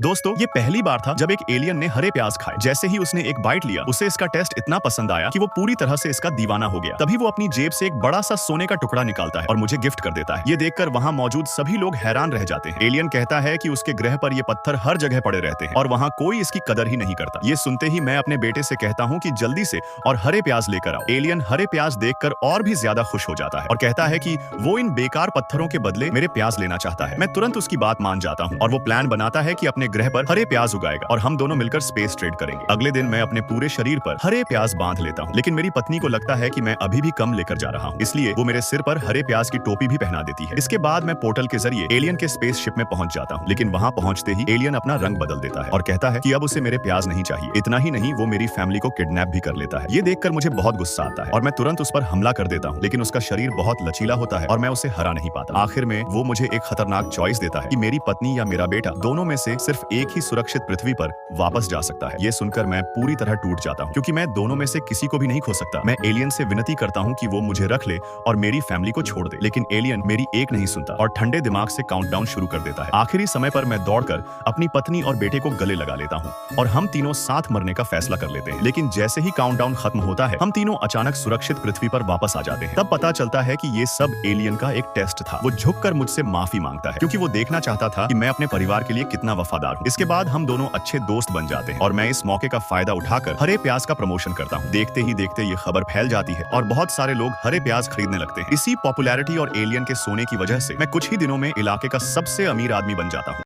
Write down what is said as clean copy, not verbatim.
दोस्तों, ये पहली बार था जब एक एलियन ने हरे प्याज खाए। जैसे ही उसने एक बाइट लिया, उसे इसका टेस्ट इतना पसंद आया कि वो पूरी तरह से इसका दीवाना हो गया। तभी वो अपनी जेब से एक बड़ा सा सोने का टुकड़ा निकालता है और मुझे गिफ्ट कर देता है। ये देखकर वहाँ मौजूद सभी लोग हैरान रह जाते हैं। एलियन कहता है कि उसके ग्रह पर ये पत्थर हर जगह पड़े रहते हैं और वहाँ कोई इसकी कदर ही नहीं करता। ये सुनते ही मैं अपने बेटे से कहता हूँ कि जल्दी से और हरे प्याज लेकर आओ। एलियन हरे प्याज देखकर और भी ज्यादा खुश हो जाता है और कहता है कि वो इन बेकार पत्थरों के बदले मेरे प्याज लेना चाहता है। मैं तुरंत उसकी बात मान जाता हूँ और वो प्लान बनाता है कि अपने ग्रह पर हरे प्याज उगाएगा और हम दोनों मिलकर स्पेस ट्रेड करेंगे। अगले दिन मैं अपने पूरे शरीर पर हरे प्याज बांध लेता हूँ, लेकिन मेरी पत्नी को लगता है कि मैं अभी भी कम लेकर जा रहा हूँ, इसलिए वो मेरे सिर पर हरे प्याज की टोपी भी पहना देती है। इसके बाद मैं पोर्टल के जरिए एलियन के स्पेसशिप में पहुंच जाता हूँ, लेकिन वहां पहुंचते ही एलियन अपना रंग बदल देता है और कहता है कि अब उसे मेरे प्याज नहीं चाहिए। इतना ही नहीं, वो मेरी फैमिली को किडनैप भी कर लेता है। ये देखकर मुझे बहुत गुस्सा आता है और मैं तुरंत उस पर हमला कर देता हूँ, लेकिन उसका शरीर बहुत लचीला होता है और मैं उसे हरा नहीं पाता। आखिर में वो मुझे एक खतरनाक चॉइस देता है कि मेरी पत्नी या मेरा बेटा दोनों में से सिर्फ एक ही सुरक्षित पृथ्वी पर वापस जा सकता है। ये सुनकर मैं पूरी तरह टूट जाता हूँ, क्योंकि मैं दोनों में से किसी को भी नहीं खो सकता। मैं एलियन से विनती करता हूँ कि वो मुझे रख ले और मेरी फैमिली को छोड़ दे, लेकिन एलियन मेरी एक नहीं सुनता और ठंडे दिमाग से काउंटडाउन शुरू कर देता है। आखिरी समय पर मैं दौड़कर अपनी पत्नी और बेटे को गले लगा लेता हूँ और हम तीनों साथ मरने का फैसला कर लेते हैं। लेकिन जैसे ही काउंटडाउन खत्म होता है, हम तीनों अचानक सुरक्षित पृथ्वी पर वापस आ जाते हैं। तब पता चलता है कि ये सब एलियन का एक टेस्ट था। वो झुककर मुझसे माफी मांगता है, क्योंकि वो देखना चाहता था कि मैं अपने परिवार के लिए कितना वफादार हूँ। इसके बाद हम दोनों अच्छे दोस्त बन जाते हैं और मैं इस मौके का फायदा उठाकर हरे प्याज का प्रमोशन करता हूँ। देखते ही देखते ये खबर फैल जाती है और बहुत सारे लोग हरे प्याज खरीदने लगते हैं। इसी पॉपुलैरिटी और एलियन के सोने की वजह से मैं कुछ ही दिनों में इलाके का सबसे अमीर आदमी बन जाता हूँ।